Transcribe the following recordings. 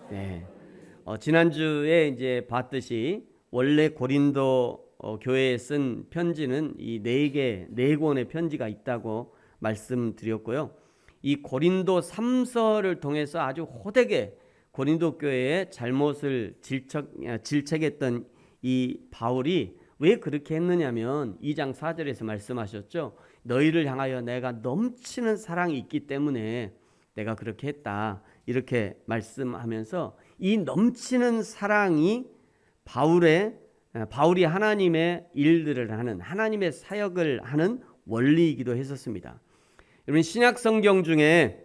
네. 지난주에 이제 봤듯이 원래 고린도 교회에 쓴 편지는 이 네 권의 편지가 있다고 말씀드렸고요. 이 고린도 3서를 통해서 아주 호되게 고린도 교회의 잘못을 질책했던 이 바울이 왜 그렇게 했느냐면 2장 4절에서 말씀하셨죠. 너희를 향하여 내가 넘치는 사랑이 있기 때문에 내가 그렇게 했다. 이렇게 말씀하면서 이 넘치는 사랑이 바울이 하나님의 일들을 하는, 하나님의 사역을 하는 원리이기도 했었습니다. 여러분, 신약 성경 중에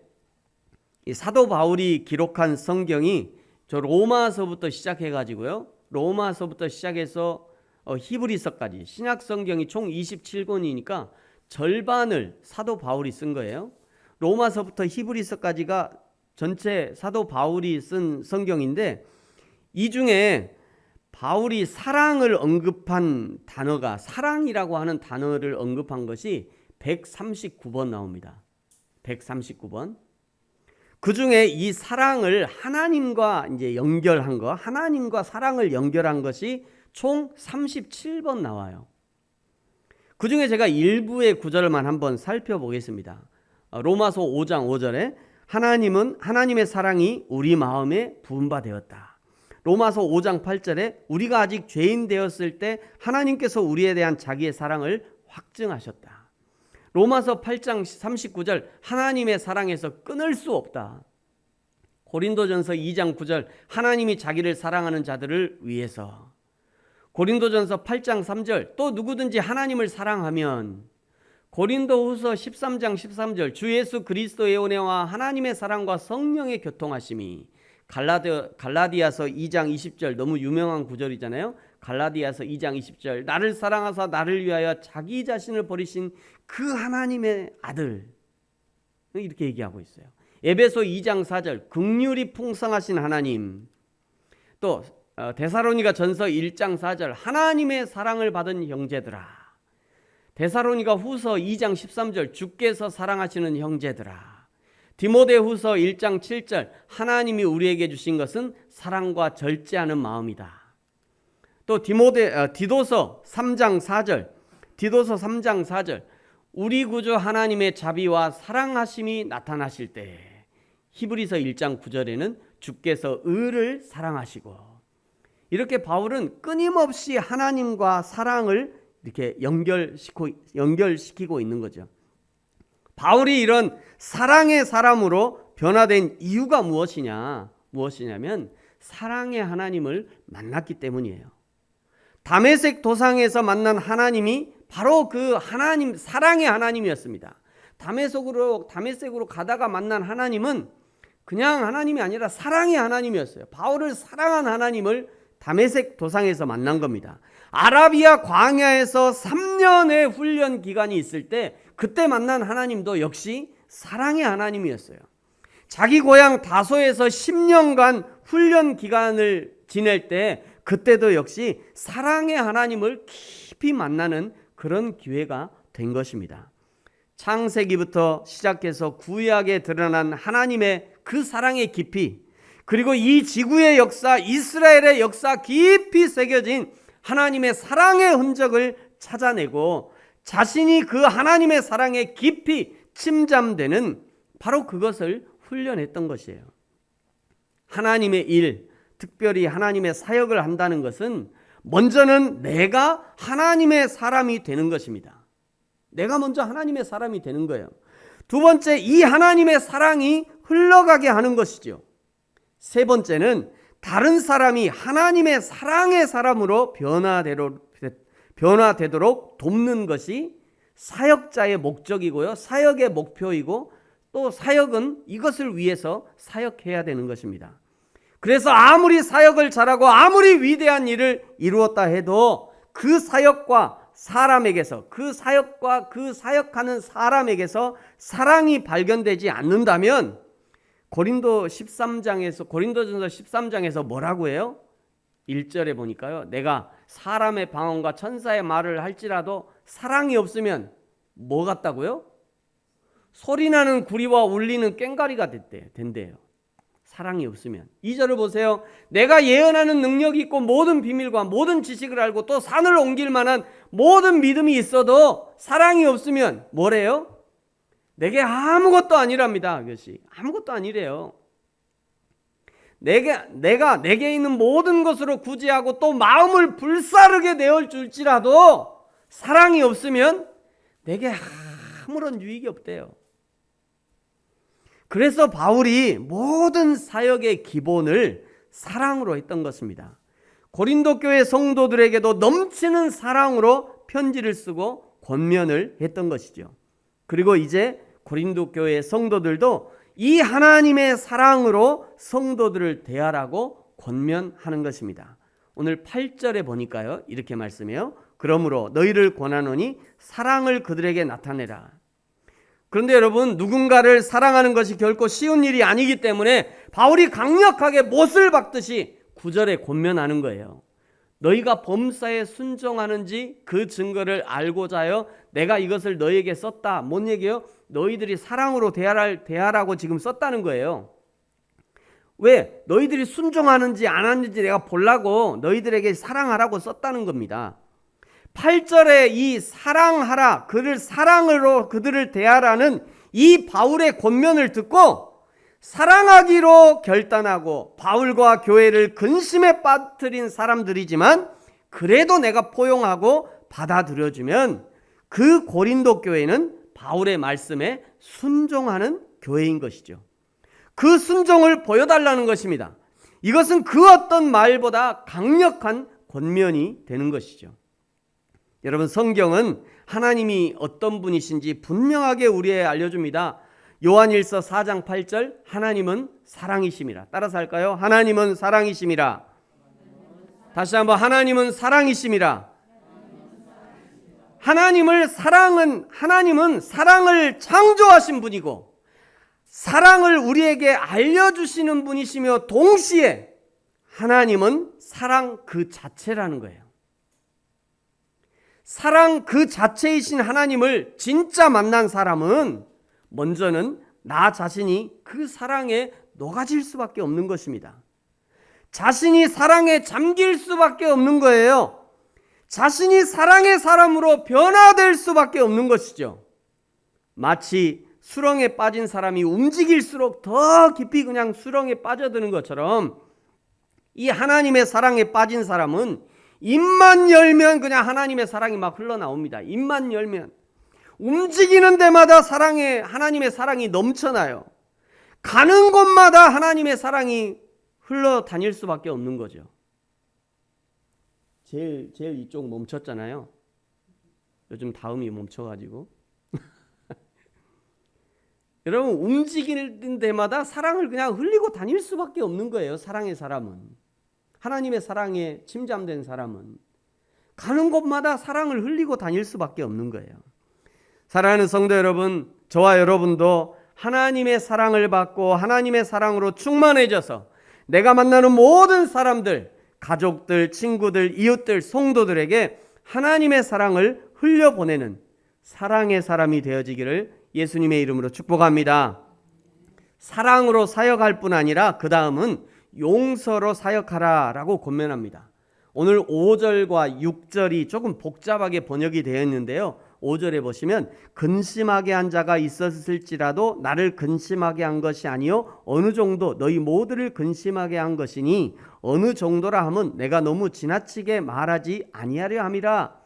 이 사도 바울이 기록한 성경이 저 로마서부터 시작해가지고요, 로마서부터 시작해서 히브리서까지 신약 성경이 총 27권이니까 절반을 사도 바울이 쓴 거예요. 로마서부터 히브리서까지가 전체 사도 바울이 쓴 성경인데, 이 중에 바울이 사랑을 언급한 단어가, 사랑이라고 하는 단어를 언급한 것이 139번 나옵니다. 139번. 그 중에 이 사랑을 하나님과 이제 연결한 거, 하나님과 사랑을 연결한 것이 총 37번 나와요. 그 중에 제가 일부의 구절만 한번 살펴보겠습니다. 로마서 5장 5절에 하나님은 하나님의 사랑이 우리 마음에 부은 바 되었다. 로마서 5장 8절에 우리가 아직 죄인 되었을 때 하나님께서 우리에 대한 자기의 사랑을 확증하셨다. 로마서 8장 39절 하나님의 사랑에서 끊을 수 없다. 고린도전서 2장 9절 하나님이 자기를 사랑하는 자들을 위해서. 고린도전서 8장 3절 또 누구든지 하나님을 사랑하면. 고린도후서 13장 13절 주 예수 그리스도의 은혜와 하나님의 사랑과 성령의 교통하심이. 갈라디아서 2장 20절 너무 유명한 구절이잖아요. 갈라디아서 2장 20절 나를 사랑하사 나를 위하여 자기 자신을 버리신 그 하나님의 아들, 이렇게 얘기하고 있어요. 에베소 2장 4절 긍휼이 풍성하신 하나님. 또 데살로니가 전서 1장 4절 하나님의 사랑을 받은 형제들아. 데살로니가 후서 2장 13절 주께서 사랑하시는 형제들아. 디모데후서 1장 7절 하나님이 우리에게 주신 것은 사랑과 절제하는 마음이다. 또 디도서 3장 4절 우리 구주 하나님의 자비와 사랑하심이 나타나실 때. 히브리서 1장 9절에는 주께서 의를 사랑하시고. 이렇게 바울은 끊임없이 하나님과 사랑을 이렇게 연결시키고 있는 거죠. 바울이 이런 사랑의 사람으로 변화된 이유가 무엇이냐면 사랑의 하나님을 만났기 때문이에요. 다메섹 도상에서 만난 하나님이 바로 그 하나님, 사랑의 하나님이었습니다. 다메섹으로 가다가 만난 하나님은 그냥 하나님이 아니라 사랑의 하나님이었어요. 바울을 사랑한 하나님을 다메섹 도상에서 만난 겁니다. 아라비아 광야에서 3년의 훈련 기간이 있을 때 그때 만난 하나님도 역시 사랑의 하나님이었어요. 자기 고향 다소에서 10년간 훈련 기간을 지낼 때 그때도 역시 사랑의 하나님을 깊이 만나는 그런 기회가 된 것입니다. 창세기부터 시작해서 구약에 드러난 하나님의 그 사랑의 깊이, 그리고 이 지구의 역사, 이스라엘의 역사 깊이 새겨진 하나님의 사랑의 흔적을 찾아내고 자신이 그 하나님의 사랑에 깊이 침잠되는 바로 그것을 훈련했던 것이에요. 하나님의 일, 특별히 하나님의 사역을 한다는 것은 먼저는 내가 하나님의 사람이 되는 것입니다. 내가 먼저 하나님의 사람이 되는 거예요. 두 번째, 이 하나님의 사랑이 흘러가게 하는 것이죠. 세 번째는 다른 사람이 하나님의 사랑의 사람으로 변화되도록 돕는 것이 사역자의 목적이고요, 사역의 목표이고, 또 사역은 이것을 위해서 사역해야 되는 것입니다. 그래서 아무리 사역을 잘하고 아무리 위대한 일을 이루었다 해도 그 사역과 사람에게서, 그 사역과 그 사역하는 사람에게서 사랑이 발견되지 않는다면 고린도전서 13장에서 뭐라고 해요? 1절에 보니까요, 내가 사람의 방언과 천사의 말을 할지라도 사랑이 없으면 뭐 같다고요? 소리나는 구리와 울리는 꽹과리가 된대요. 사랑이 없으면. 2절을 보세요. 내가 예언하는 능력이 있고 모든 비밀과 모든 지식을 알고 또 산을 옮길 만한 모든 믿음이 있어도 사랑이 없으면 뭐래요? 내게 아무것도 아니랍니다. 그것이 아무것도 아니래요. 내게 있는 모든 것으로 구제하고 또 마음을 불사르게 내어줄지라도 사랑이 없으면 내게 아무런 유익이 없대요. 그래서 바울이 모든 사역의 기본을 사랑으로 했던 것입니다. 고린도 교회 성도들에게도 넘치는 사랑으로 편지를 쓰고 권면을 했던 것이죠. 그리고 이제 고린도 교회 성도들도 이 하나님의 사랑으로 성도들을 대하라고 권면하는 것입니다. 오늘 8절에 보니까요, 이렇게 말씀해요. 그러므로 너희를 권하노니 사랑을 그들에게 나타내라. 그런데 여러분, 누군가를 사랑하는 것이 결코 쉬운 일이 아니기 때문에 바울이 강력하게 못을 박듯이 9절에 권면하는 거예요. 너희가 범사에 순종하는지 그 증거를 알고자 하여 내가 이것을 너희에게 썼다. 뭔 얘기예요? 너희들이 사랑으로 대하라고 지금 썼다는 거예요. 왜? 너희들이 순종하는지 안 하는지 내가 보려고 너희들에게 사랑하라고 썼다는 겁니다. 8절에 이 사랑하라, 그를 사랑으로 그들을 대하라는 이 바울의 권면을 듣고 사랑하기로 결단하고 바울과 교회를 근심에 빠뜨린 사람들이지만 그래도 내가 포용하고 받아들여주면 그 고린도 교회는 바울의 말씀에 순종하는 교회인 것이죠. 그 순종을 보여달라는 것입니다. 이것은 그 어떤 말보다 강력한 권면이 되는 것이죠. 여러분, 성경은 하나님이 어떤 분이신지 분명하게 우리에게 알려줍니다. 요한일서 4장 8절, 하나님은 사랑이심이라. 따라서 할까요? 하나님은 사랑이심이라. 다시 한번, 하나님은 사랑이심이라. 하나님은 사랑을 창조하신 분이고 사랑을 우리에게 알려주시는 분이시며 동시에 하나님은 사랑 그 자체라는 거예요. 사랑 그 자체이신 하나님을 진짜 만난 사람은 먼저는 나 자신이 그 사랑에 녹아질 수밖에 없는 것입니다. 자신이 사랑에 잠길 수밖에 없는 거예요. 자신이 사랑의 사람으로 변화될 수밖에 없는 것이죠. 마치 수렁에 빠진 사람이 움직일수록 더 깊이 그냥 수렁에 빠져드는 것처럼 이 하나님의 사랑에 빠진 사람은 입만 열면 그냥 하나님의 사랑이 막 흘러나옵니다. 입만 열면 움직이는 데마다 하나님의 사랑이 넘쳐나요. 가는 곳마다 하나님의 사랑이 흘러다닐 수밖에 없는 거죠. 제일 이쪽 멈췄잖아요. 요즘 다음이 멈춰가지고 여러분, 움직이는 데마다 사랑을 그냥 흘리고 다닐 수밖에 없는 거예요. 사랑의 사람은, 하나님의 사랑에 침잠된 사람은 가는 곳마다 사랑을 흘리고 다닐 수밖에 없는 거예요. 사랑하는 성도 여러분, 저와 여러분도 하나님의 사랑을 받고 하나님의 사랑으로 충만해져서 내가 만나는 모든 사람들, 가족들, 친구들, 이웃들, 성도들에게 하나님의 사랑을 흘려보내는 사랑의 사람이 되어지기를 예수님의 이름으로 축복합니다. 사랑으로 사역할 뿐 아니라 그 다음은 용서로 사역하라 라고 권면합니다. 오늘 5절과 6절이 조금 복잡하게 번역이 되어 있는데요. 5절에 보시면 근심하게 한 자가 있었을지라도 나를 근심하게 한 것이 아니요 어느 정도 너희 모두를 근심하게 한 것이니 어느 정도라 함은 내가 너무 지나치게 말하지 아니하려 함이라.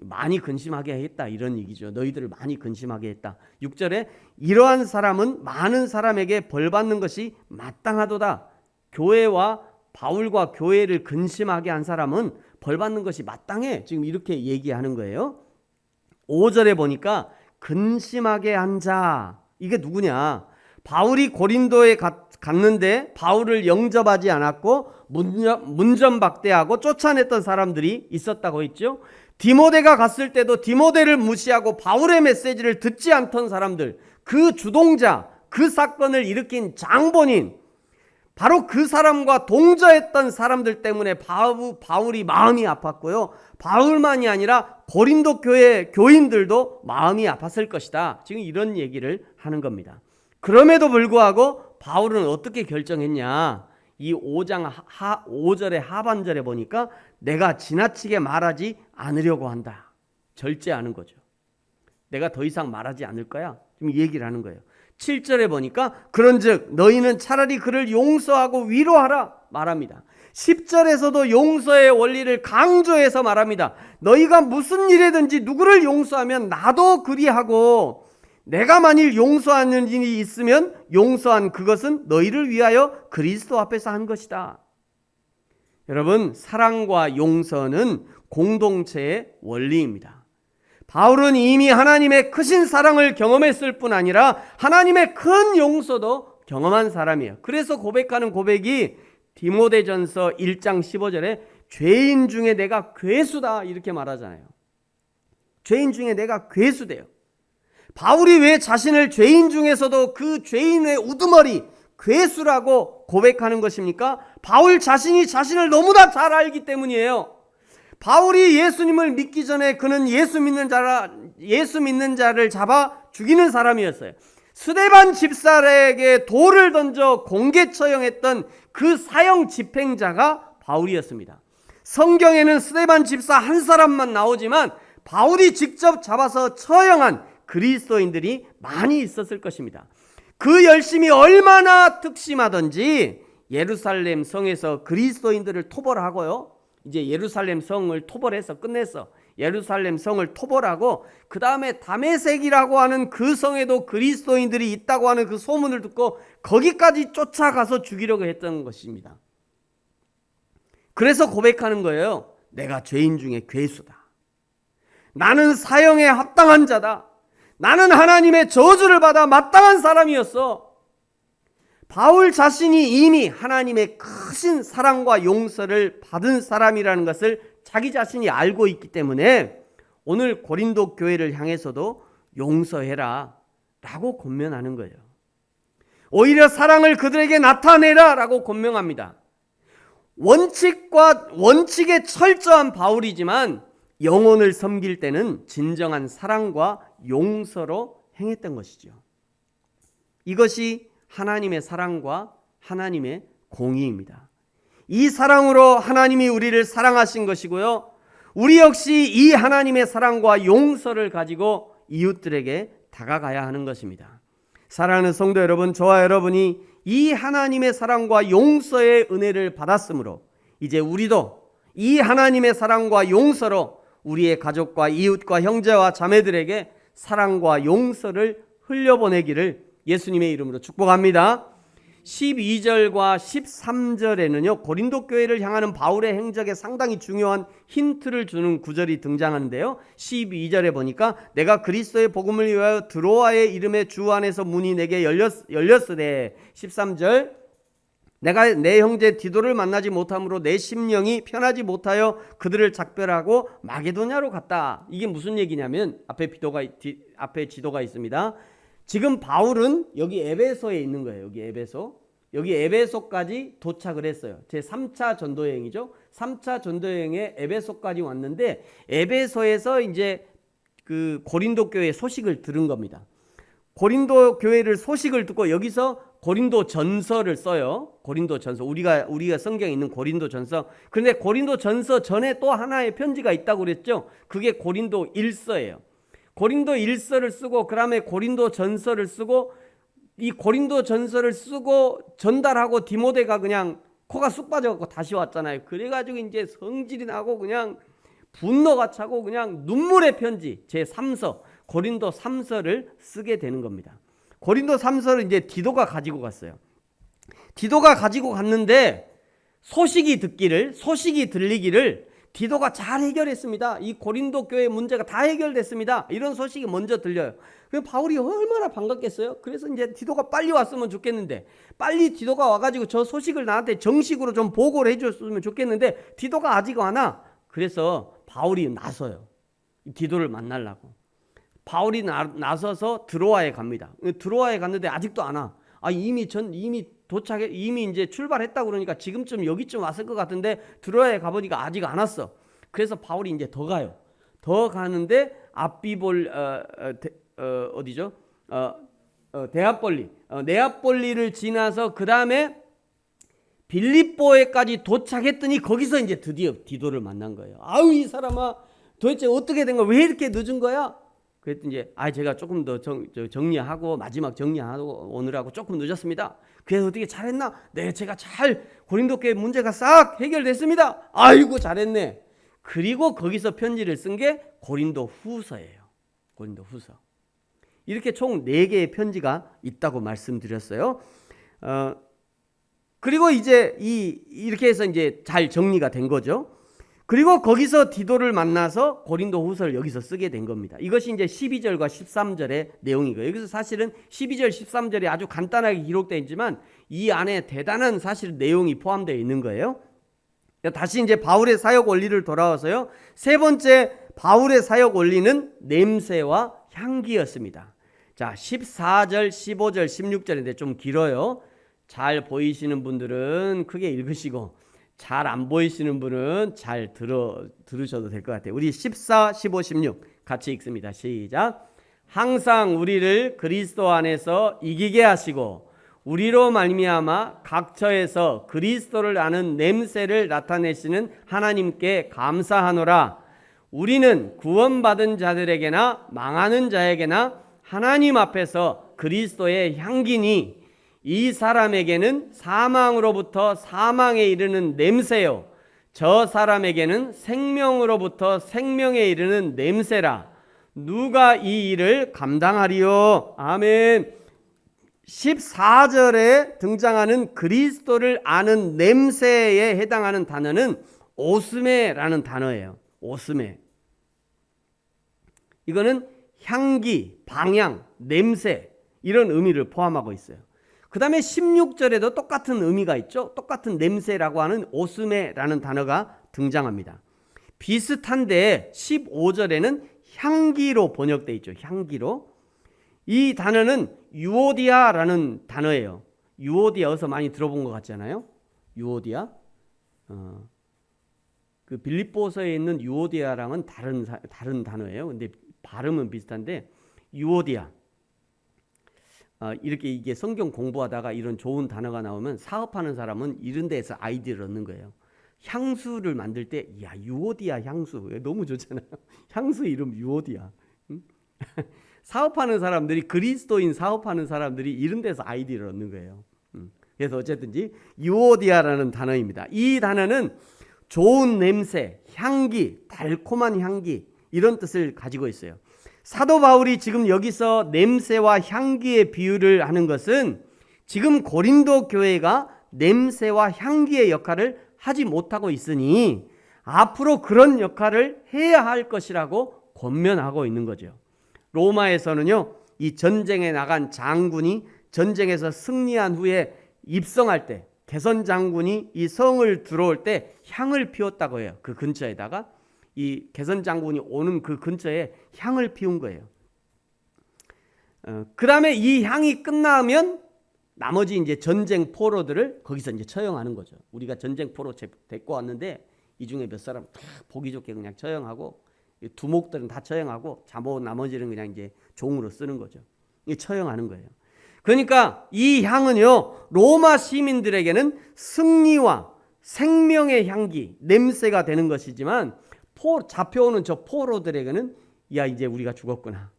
많이 근심하게 했다, 이런 얘기죠. 너희들을 많이 근심하게 했다. 6절에 이러한 사람은 많은 사람에게 벌받는 것이 마땅하도다. 교회와 바울과 교회를 근심하게 한 사람은 벌받는 것이 마땅해. 지금 이렇게 얘기하는 거예요. 5절에 보니까 근심하게 한 자, 이게 누구냐? 바울이 고린도에 갔는데 바울을 영접하지 않았고 문전박대하고 쫓아냈던 사람들이 있었다고 했죠. 디모데가 갔을 때도 디모데를 무시하고 바울의 메시지를 듣지 않던 사람들, 그 주동자, 그 사건을 일으킨 장본인 바로 그 사람과 동조했던 사람들 때문에 바울이 마음이 아팠고요. 바울만이 아니라 고린도 교회 교인들도 마음이 아팠을 것이다. 지금 이런 얘기를 하는 겁니다. 그럼에도 불구하고 바울은 어떻게 결정했냐? 이 5장 5절의 하반절에 보니까 내가 지나치게 말하지 않으려고 한다. 절제하는 거죠. 내가 더 이상 말하지 않을 거야. 지금 얘기를 하는 거예요. 7절에 보니까 그런즉 너희는 차라리 그를 용서하고 위로하라 말합니다. 10절에서도 용서의 원리를 강조해서 말합니다. 너희가 무슨 일이든지 누구를 용서하면 나도 그리하고 내가 만일 용서하는 일이 있으면 용서한 그것은 너희를 위하여 그리스도 앞에서 한 것이다. 여러분, 사랑과 용서는 공동체의 원리입니다. 바울은 이미 하나님의 크신 사랑을 경험했을 뿐 아니라 하나님의 큰 용서도 경험한 사람이에요. 그래서 고백하는 고백이 디모데전서 1장 15절에 죄인 중에 내가 괴수다 이렇게 말하잖아요. 죄인 중에 내가 괴수돼요. 바울이 왜 자신을 죄인 중에서도 그 죄인의 우두머리 괴수라고 고백하는 것입니까? 바울 자신이 자신을 너무나 잘 알기 때문이에요. 바울이 예수님을 믿기 전에 그는 예수 믿는 자를 잡아 죽이는 사람이었어요. 스데반 집사에게 돌을 던져 공개 처형했던 그 사형 집행자가 바울이었습니다. 성경에는 스데반 집사 한 사람만 나오지만 바울이 직접 잡아서 처형한 그리스도인들이 많이 있었을 것입니다. 그 열심이 얼마나 특심하던지 예루살렘 성에서 그리스도인들을 토벌하고요. 이제 예루살렘 성을 토벌해서 끝냈어. 예루살렘 성을 토벌하고 그 다음에 다메섹이라고 하는 그 성에도 그리스도인들이 있다고 하는 그 소문을 듣고 거기까지 쫓아가서 죽이려고 했던 것입니다. 그래서 고백하는 거예요. 내가 죄인 중에 괴수다. 나는 사형에 합당한 자다. 나는 하나님의 저주를 받아 마땅한 사람이었어. 바울 자신이 이미 하나님의 크신 사랑과 용서를 받은 사람이라는 것을 자기 자신이 알고 있기 때문에 오늘 고린도 교회를 향해서도 용서해라 라고 권면하는 거예요. 오히려 사랑을 그들에게 나타내라 라고 권명합니다. 원칙에 철저한 바울이지만 영혼을 섬길 때는 진정한 사랑과 용서로 행했던 것이죠. 이것이 하나님의 사랑과 하나님의 공의입니다. 이 사랑으로 하나님이 우리를 사랑하신 것이고요. 우리 역시 이 하나님의 사랑과 용서를 가지고 이웃들에게 다가가야 하는 것입니다. 사랑하는 성도 여러분, 저와 여러분이 이 하나님의 사랑과 용서의 은혜를 받았으므로 이제 우리도 이 하나님의 사랑과 용서로 우리의 가족과 이웃과 형제와 자매들에게 사랑과 용서를 흘려보내기를 예수님의 이름으로 축복합니다. 12절과 13절에는요 고린도 교회를 향하는 바울의 행적에 상당히 중요한 힌트를 주는 구절이 등장하는데요. 12절에 보니까 내가 그리스도의 복음을 위하여 드로아의 이름의 주 안에서 문이 내게 열렸으되 13절 내가 내 형제 디도를 만나지 못함으로 내 심령이 편하지 못하여 그들을 작별하고 마게도냐로 갔다. 이게 무슨 얘기냐면 앞에 지도가 있습니다. 지금 바울은 여기 에베소에 있는 거예요. 여기 에베소까지 도착을 했어요. 제 3차 전도여행이죠. 3차 전도여행에 에베소까지 왔는데 에베소에서 이제 그 고린도 교회 소식을 들은 겁니다. 고린도 교회를 소식을 듣고 여기서 고린도 전서를 써요. 고린도 전서. 우리가 성경에 있는 고린도 전서. 그런데 고린도 전서 전에 또 하나의 편지가 있다고 그랬죠. 그게 고린도 1서예요. 고린도 1서를 쓰고 그다음에 고린도 전서를 쓰고 이 고린도 전서를 쓰고 전달하고 디모데가 그냥 코가 쑥 빠져갖고 다시 왔잖아요. 그래가지고 이제 성질이 나고 그냥 분노가 차고 그냥 눈물의 편지 제 3서 고린도 3서를 쓰게 되는 겁니다. 고린도 3서를 이제 디도가 가지고 갔어요. 디도가 가지고 갔는데 소식이 들리기를 디도가 잘 해결했습니다. 이 고린도 교회 문제가 다 해결됐습니다. 이런 소식이 먼저 들려요. 그럼 바울이 얼마나 반갑겠어요? 그래서 이제 디도가 빨리 왔으면 좋겠는데 빨리 디도가 와가지고 저 소식을 나한테 정식으로 좀 보고를 해줬으면 좋겠는데 디도가 아직 안 와. 그래서 바울이 나서요. 디도를 만나려고. 바울이 나서서 드로아에 갑니다. 드로아에 갔는데 아직도 안 와. 이미 도착해 이미 이제 출발했다 그러니까 지금쯤 여기쯤 왔을 것 같은데 드로아에 가보니까 아직 안 왔어. 그래서 바울이 이제 더 가요. 더 가는데 앞비볼 어디죠? 네아폴리를 지나서 그 다음에 빌립보에까지 도착했더니 거기서 이제 드디어 디도를 만난 거예요. 아우 이 사람아 도대체 어떻게 된 거야? 왜 이렇게 늦은 거야? 그랬더니 이제 제가 조금 더 정리하고 마지막 정리하고 오느라고 조금 늦었습니다. 그래서 어떻게 잘했나? 네, 제가 잘 고린도 교회 문제가 싹 해결됐습니다. 아이고 잘했네. 그리고 거기서 편지를 쓴 게 고린도 후서예요. 고린도 후서. 이렇게 총 4개의 편지가 있다고 말씀드렸어요. 그리고 이제 이렇게 해서 이제 잘 정리가 된 거죠. 그리고 거기서 디도를 만나서 고린도 후서를 여기서 쓰게 된 겁니다. 이것이 이제 12절과 13절의 내용이고요. 여기서 사실은 12절, 13절이 아주 간단하게 기록되어 있지만 이 안에 대단한 사실 내용이 포함되어 있는 거예요. 다시 이제 바울의 사역 원리를 돌아와서요. 세 번째 바울의 사역 원리는 냄새와 향기였습니다. 자, 14절, 15절, 16절인데 좀 길어요. 잘 보이시는 분들은 크게 읽으시고 잘 안 보이시는 분은 잘 들으셔도 될 것 같아요. 우리 14, 15, 16 같이 읽습니다. 시작. 항상 우리를 그리스도 안에서 이기게 하시고 우리로 말미암아 각 처에서 그리스도를 아는 냄새를 나타내시는 하나님께 감사하노라. 우리는 구원받은 자들에게나 망하는 자에게나 하나님 앞에서 그리스도의 향기니 이 사람에게는 사망으로부터 사망에 이르는 냄새요 저 사람에게는 생명으로부터 생명에 이르는 냄새라. 누가 이 일을 감당하리요? 아멘. 14절에 등장하는 그리스도를 아는 냄새에 해당하는 단어는 오스메라는 단어예요. 오스메. 이거는 향기, 방향, 냄새 이런 의미를 포함하고 있어요. 그 다음에 16절에도 똑같은 의미가 있죠. 똑같은 냄새라고 하는 오스메라는 단어가 등장합니다. 비슷한데 15절에는 향기로 번역되어 있죠. 향기로. 이 단어는 유오디아라는 단어예요. 유오디아 어디서 많이 들어본 것 같잖아요. 유오디아. 그 빌립보서에 있는 유오디아랑은 다른 단어예요. 근데 발음은 비슷한데 유오디아. 이렇게 이게 성경 공부하다가 이런 좋은 단어가 나오면 사업하는 사람은 이런 데에서 아이디어를 얻는 거예요. 향수를 만들 때, 야, 유오디아 향수. 너무 좋잖아요. 향수 이름 유오디아. 응? 사업하는 사람들이, 그리스도인 사업하는 사람들이 이런 데서 아이디어를 얻는 거예요. 그래서 어쨌든지 유오디아라는 단어입니다. 이 단어는 좋은 냄새, 향기, 달콤한 향기 이런 뜻을 가지고 있어요. 사도 바울이 지금 여기서 냄새와 향기의 비유를 하는 것은 지금 고린도 교회가 냄새와 향기의 역할을 하지 못하고 있으니 앞으로 그런 역할을 해야 할 것이라고 권면하고 있는 거죠. 로마에서는요, 이 전쟁에 나간 장군이 전쟁에서 승리한 후에 입성할 때 개선 장군이 이 성을 들어올 때 향을 피웠다고 해요. 그 근처에다가 이 개선 장군이 오는 그 근처에 향을 피운 거예요. 그 다음에 이 향이 끝나면 나머지 이제 전쟁 포로들을 거기서 이제 처형하는 거죠. 우리가 전쟁 포로 데리고 왔는데 이 중에 몇 사람 다 보기 좋게 그냥 처형하고 두목들은 다 처형하고 잠옷 나머지는 그냥 이제 종으로 쓰는 거죠. 이 처형하는 거예요. 그러니까 이 향은요, 로마 시민들에게는 승리와 생명의 향기, 냄새가 되는 것이지만 잡혀오는 저 포로들에게는 야, 이제 우리가 죽었구나.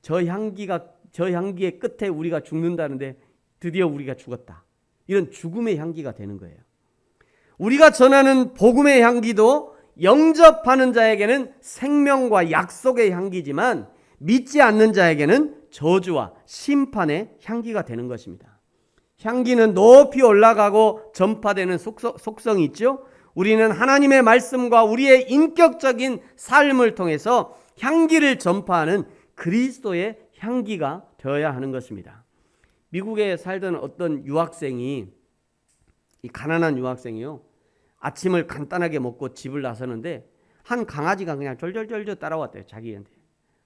저 향기의 끝에 우리가 죽는다는데 드디어 우리가 죽었다. 이런 죽음의 향기가 되는 거예요. 우리가 전하는 복음의 향기도 영접하는 자에게는 생명과 약속의 향기지만 믿지 않는 자에게는 저주와 심판의 향기가 되는 것입니다. 향기는 높이 올라가고 전파되는 속성이 있죠. 우리는 하나님의 말씀과 우리의 인격적인 삶을 통해서 향기를 전파하는 그리스도의 향기가 되어야 하는 것입니다. 미국에 살던 어떤 유학생이, 이 가난한 유학생이요, 아침을 간단하게 먹고 집을 나서는데 한 강아지가 그냥 졸졸졸졸 따라왔대요, 자기한테.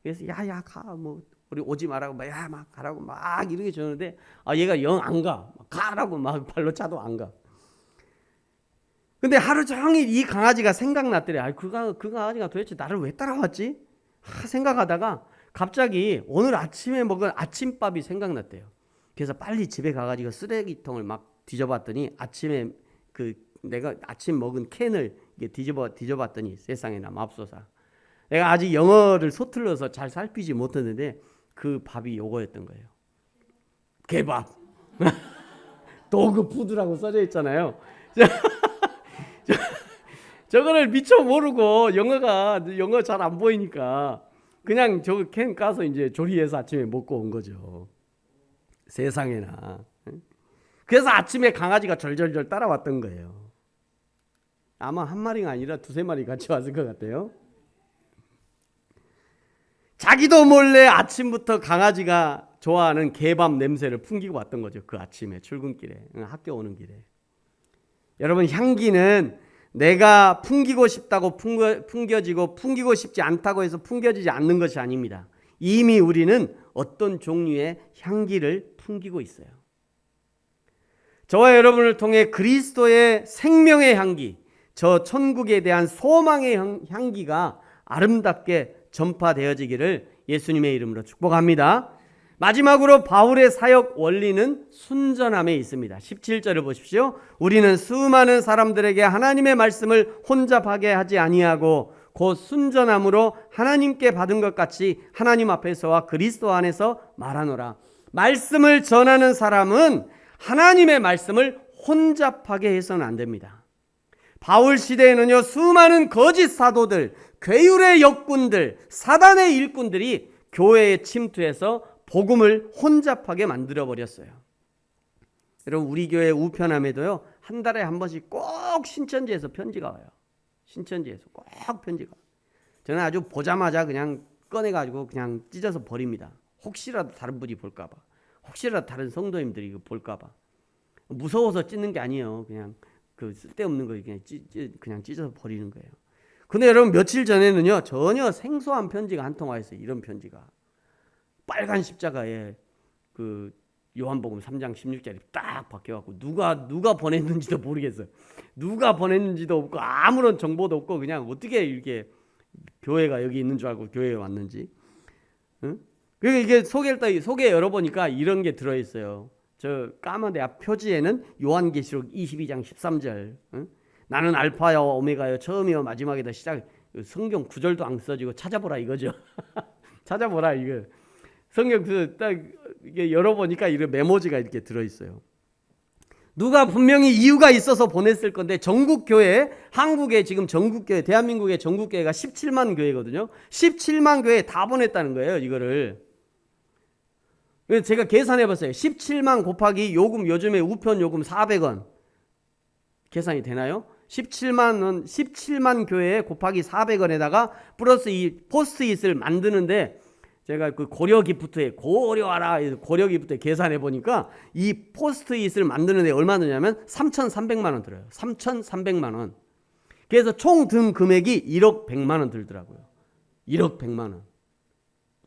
그래서 야야 가, 뭐 우리 오지 말라고 막 가라고 막 이렇게 저러는데 얘가 영 안 가. 가라고 막 발로 차도 안 가. 근데 하루 종일 이 강아지가 생각났더래. 그 강아지가 도대체 나를 왜 따라왔지? 생각하다가 갑자기 오늘 아침에 먹은 아침밥이 생각났대요. 그래서 빨리 집에 가가지고 쓰레기통을 막 뒤져봤더니 아침에 내가 아침 먹은 캔을 이게 뒤져봤더니 세상에나 맙소사. 내가 아직 영어를 서툴러서 잘 살피지 못했는데 그 밥이 요거였던 거예요. 개밥. 도그 푸드라고 써져 있잖아요. 저거를 미처 모르고 영어 잘 안 보이니까 그냥 저거 캔 까서 이제 조리해서 아침에 먹고 온 거죠. 세상에나. 그래서 아침에 강아지가 절절절 따라왔던 거예요. 아마 한 마리가 아니라 두세 마리 같이 왔을 것 같아요. 자기도 몰래 아침부터 강아지가 좋아하는 개밥 냄새를 풍기고 왔던 거죠. 그 아침에 출근길에, 학교 오는 길에. 여러분, 향기는 내가 풍기고 싶다고 풍겨지고 풍기고 싶지 않다고 해서 풍겨지지 않는 것이 아닙니다. 이미 우리는 어떤 종류의 향기를 풍기고 있어요. 저와 여러분을 통해 그리스도의 생명의 향기, 저 천국에 대한 소망의 향기가 아름답게 전파되어지기를 예수님의 이름으로 축복합니다. 마지막으로 바울의 사역 원리는 순전함에 있습니다. 17절을 보십시오. 우리는 수많은 사람들에게 하나님의 말씀을 혼잡하게 하지 아니하고 곧 순전함으로 하나님께 받은 것 같이 하나님 앞에서와 그리스도 안에서 말하노라. 말씀을 전하는 사람은 하나님의 말씀을 혼잡하게 해서는 안 됩니다. 바울 시대에는요, 수많은 거짓 사도들, 괴율의 역군들, 사단의 일꾼들이 교회에 침투해서 복음을 혼잡하게 만들어버렸어요. 여러분, 우리 교회 우편함에도요, 한 달에 한 번씩 꼭 신천지에서 편지가 와요. 신천지에서 꼭 편지가 와요. 저는 아주 보자마자 그냥 꺼내가지고 그냥 찢어서 버립니다. 혹시라도 다른 분이 볼까봐. 혹시라도 다른 성도님들이 이거 볼까봐. 무서워서 찢는 게 아니에요. 그냥 그 쓸데없는 거 그냥 찢어서 버리는 거예요. 근데 여러분, 며칠 전에는요, 전혀 생소한 편지가 한 통 와 있어요. 이런 편지가. 빨간 십자가에 그 요한복음 3장 16절이 딱 박혀갖고 누가 보냈는지도 모르겠어요. 누가 보냈는지도 없고 아무런 정보도 없고 그냥 어떻게 이렇게 교회가 여기 있는 줄 알고 교회에 왔는지. 응? 그리고 이게 소개 열어보니까 이런 게 들어있어요. 저 까만 데 앞 표지에는 요한계시록 22장 13절. 응? 나는 알파요 오메가요 처음이요 마지막이다. 시작. 성경 구절도 안 써지고 찾아보라 이거죠. 찾아보라 이거. 성경 딱 이게 열어보니까 이런 메모지가 이렇게 들어있어요. 누가 분명히 이유가 있어서 보냈을 건데 전국 교회, 한국에 지금 전국 교회, 대한민국의 전국 교회가 17만 교회거든요. 17만 교회 다 보냈다는 거예요, 이거를. 그래서 제가 계산해봤어요. 17만 곱하기 요금, 요즘에 우편 요금 400원 계산이 되나요? 17만 교회에 곱하기 400원에다가 플러스 이 포스트잇을 만드는데 제가 그 고려 기프트에 계산해 보니까 이 포스트잇을 만드는데 얼마 드냐면 3,300만 원 들어요. 3,300만 원. 그래서 총 든 금액이 1억 100만 원 들더라고요. 1억 100만 원.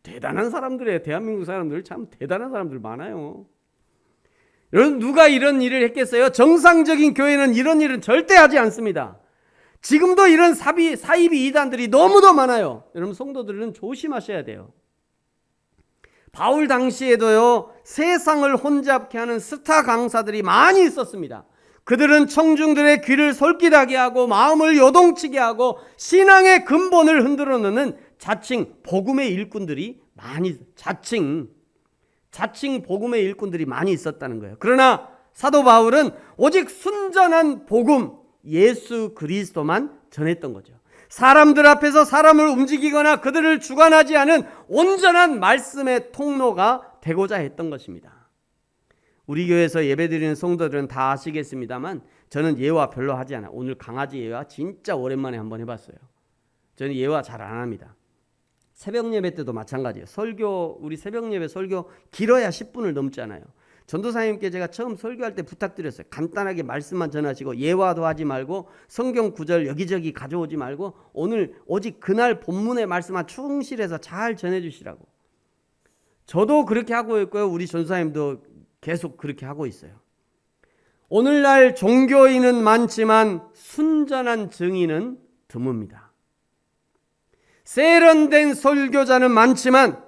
대단한 사람들이에요. 대한민국 사람들 참 대단한 사람들 많아요. 여러분, 누가 이런 일을 했겠어요? 정상적인 교회는 이런 일은 절대 하지 않습니다. 지금도 이런 사이비 이단들이 너무도 많아요. 여러분, 성도들은 조심하셔야 돼요. 바울 당시에도요, 세상을 혼잡케 하는 스타 강사들이 많이 있었습니다. 그들은 청중들의 귀를 솔깃하게 하고 마음을 요동치게 하고 신앙의 근본을 흔들어 놓는 자칭 복음의 일꾼들이 자칭 복음의 일꾼들이 많이 있었다는 거예요. 그러나 사도 바울은 오직 순전한 복음, 예수 그리스도만 전했던 거죠. 사람들 앞에서 사람을 움직이거나 그들을 주관하지 않은 온전한 말씀의 통로가 되고자 했던 것입니다. 우리 교회에서 예배드리는 성도들은 다 아시겠습니다만 저는 예화 별로 하지 않아요. 오늘 강아지 예화 진짜 오랜만에 한번 해봤어요. 저는 예화 잘 안 합니다. 새벽 예배 때도 마찬가지예요. 우리 새벽 예배 설교 길어야 10분을 넘잖아요. 전도사님께 제가 처음 설교할 때 부탁드렸어요. 간단하게 말씀만 전하시고 예화도 하지 말고 성경 구절 여기저기 가져오지 말고 오늘 오직 그날 본문의 말씀만 충실해서 잘 전해주시라고. 저도 그렇게 하고 있고요. 우리 전사님도 계속 그렇게 하고 있어요. 오늘날 종교인은 많지만 순전한 증인은 드뭅니다. 세련된 설교자는 많지만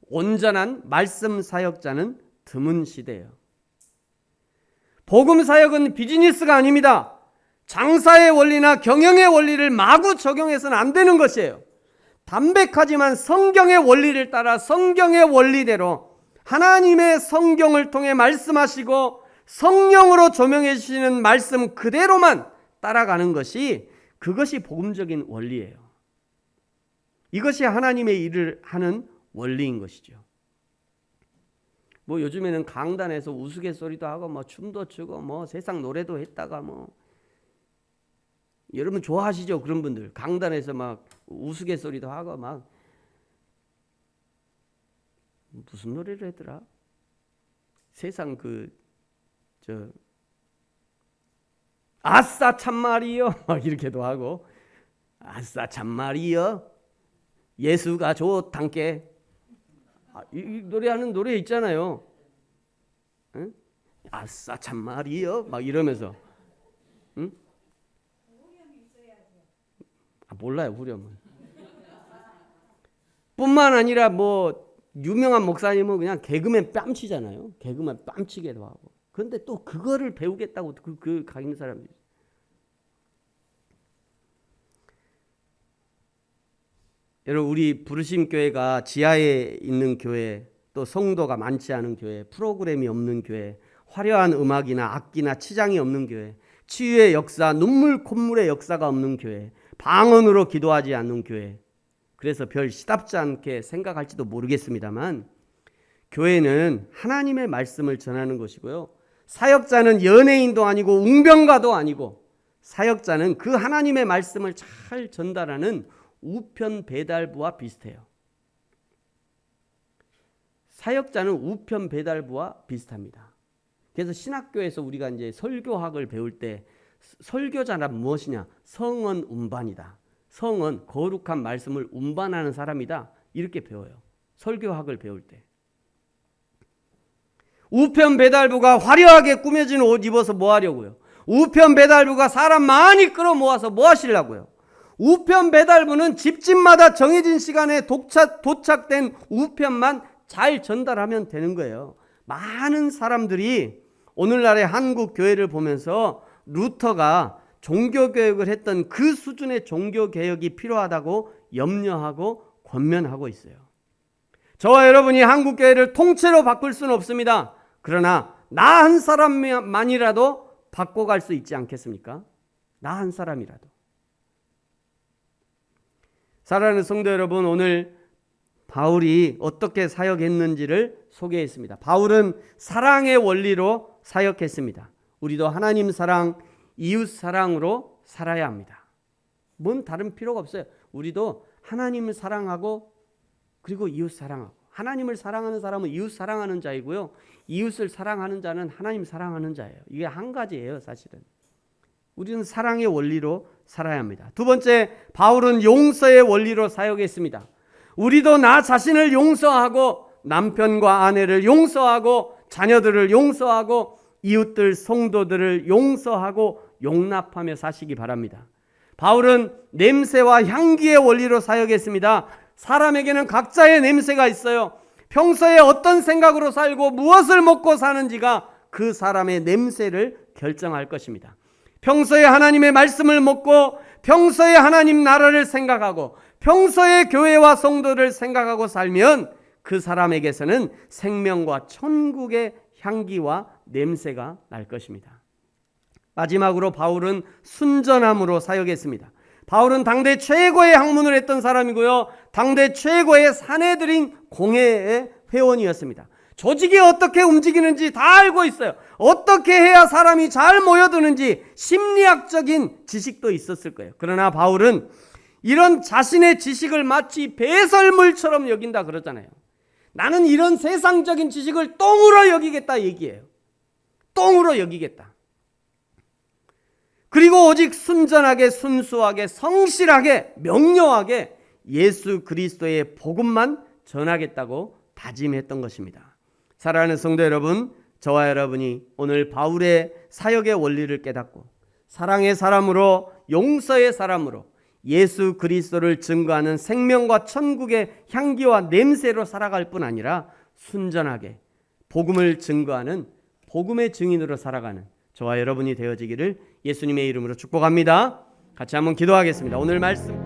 온전한 말씀 사역자는 드문 시대예요. 복음 사역은 비즈니스가 아닙니다. 장사의 원리나 경영의 원리를 마구 적용해서는 안 되는 것이에요. 담백하지만 성경의 원리를 따라 성경의 원리대로 하나님의 성경을 통해 말씀하시고 성령으로 조명해 주시는 말씀 그대로만 따라가는 것이, 그것이 복음적인 원리예요. 이것이 하나님의 일을 하는 원리인 것이죠. 뭐 요즘에는 강단에서 우스갯소리도 하고 뭐 춤도 추고 뭐 세상 노래도 했다가 뭐, 여러분 좋아하시죠? 그런 분들 강단에서 막 우스갯소리도 하고 막, 무슨 노래를 했더라? 세상 아싸 참말이여 막 이렇게도 하고, 아싸 참말이여 예수가 좋단께, 이 노래하는 노래 있잖아요. 응? 아싸 참말이여 막 이러면서, 응? 몰라요 후렴은. 뿐만 아니라 뭐 유명한 목사님은 그냥 개그맨 뺨치잖아요. 개그맨 뺨치기도 하고. 그런데 또 그거를 배우겠다고 가는 사람들이. 여러분, 우리 부르심 교회가 지하에 있는 교회, 또 성도가 많지 않은 교회, 프로그램이 없는 교회, 화려한 음악이나 악기나 치장이 없는 교회, 치유의 역사, 눈물 콧물의 역사가 없는 교회, 방언으로 기도하지 않는 교회, 그래서 별 시답지 않게 생각할지도 모르겠습니다만, 교회는 하나님의 말씀을 전하는 것이고요, 사역자는 연예인도 아니고 웅변가도 아니고, 사역자는 그 하나님의 말씀을 잘 전달하는 우편 배달부와 비슷해요. 사역자는 우편 배달부와 비슷합니다. 그래서 신학교에서 우리가 이제 설교학을 배울 때, 설교자란 무엇이냐? 성은 운반이다. 성은 거룩한 말씀을 운반하는 사람이다. 이렇게 배워요. 설교학을 배울 때. 우편 배달부가 화려하게 꾸며진 옷 입어서 뭐 하려고요? 우편 배달부가 사람 많이 끌어모아서 뭐 하시려고요? 우편 배달부는 집집마다 정해진 시간에 도착된 우편만 잘 전달하면 되는 거예요. 많은 사람들이 오늘날의 한국 교회를 보면서 루터가 종교개혁을 했던 그 수준의 종교개혁이 필요하다고 염려하고 권면하고 있어요. 저와 여러분이 한국 교회를 통째로 바꿀 수는 없습니다. 그러나 나 한 사람만이라도 바꿔갈 수 있지 않겠습니까? 나 한 사람이라도. 사랑하는 성도 여러분, 오늘 바울이 어떻게 사역했는지를 소개했습니다. 바울은 사랑의 원리로 사역했습니다. 우리도 하나님 사랑, 이웃 사랑으로 살아야 합니다. 뭔 다른 필요가 없어요. 우리도 하나님을 사랑하고 그리고 이웃 사랑하고, 하나님을 사랑하는 사람은 이웃 사랑하는 자이고요, 이웃을 사랑하는 자는 하나님 사랑하는 자예요. 이게 한 가지예요. 사실은 우리는 사랑의 원리로 살아야 합니다. 두 번째, 바울은 용서의 원리로 사역했습니다. 우리도 나 자신을 용서하고 남편과 아내를 용서하고 자녀들을 용서하고 이웃들 성도들을 용서하고 용납하며 사시기 바랍니다. 바울은 냄새와 향기의 원리로 사역했습니다. 사람에게는 각자의 냄새가 있어요. 평소에 어떤 생각으로 살고 무엇을 먹고 사는지가 그 사람의 냄새를 결정할 것입니다. 평소에 하나님의 말씀을 먹고 평소에 하나님 나라를 생각하고 평소에 교회와 성도를 생각하고 살면 그 사람에게서는 생명과 천국의 향기와 냄새가 날 것입니다. 마지막으로 바울은 순전함으로 사역했습니다. 바울은 당대 최고의 학문을 했던 사람이고요, 당대 최고의 사내들인 공회의 회원이었습니다. 조직이 어떻게 움직이는지 다 알고 있어요. 어떻게 해야 사람이 잘 모여드는지 심리학적인 지식도 있었을 거예요. 그러나 바울은 이런 자신의 지식을 마치 배설물처럼 여긴다 그러잖아요. 나는 이런 세상적인 지식을 똥으로 여기겠다 얘기해요. 똥으로 여기겠다. 그리고 오직 순전하게, 순수하게, 성실하게, 명료하게 예수 그리스도의 복음만 전하겠다고 다짐했던 것입니다. 사랑하는 성도 여러분, 저와 여러분이 오늘 바울의 사역의 원리를 깨닫고 사랑의 사람으로, 용서의 사람으로 예수 그리스도를 증거하는 생명과 천국의 향기와 냄새로 살아갈 뿐 아니라 순전하게 복음을 증거하는 복음의 증인으로 살아가는 저와 여러분이 되어지기를 예수님의 이름으로 축복합니다. 같이 한번 기도하겠습니다. 오늘 말씀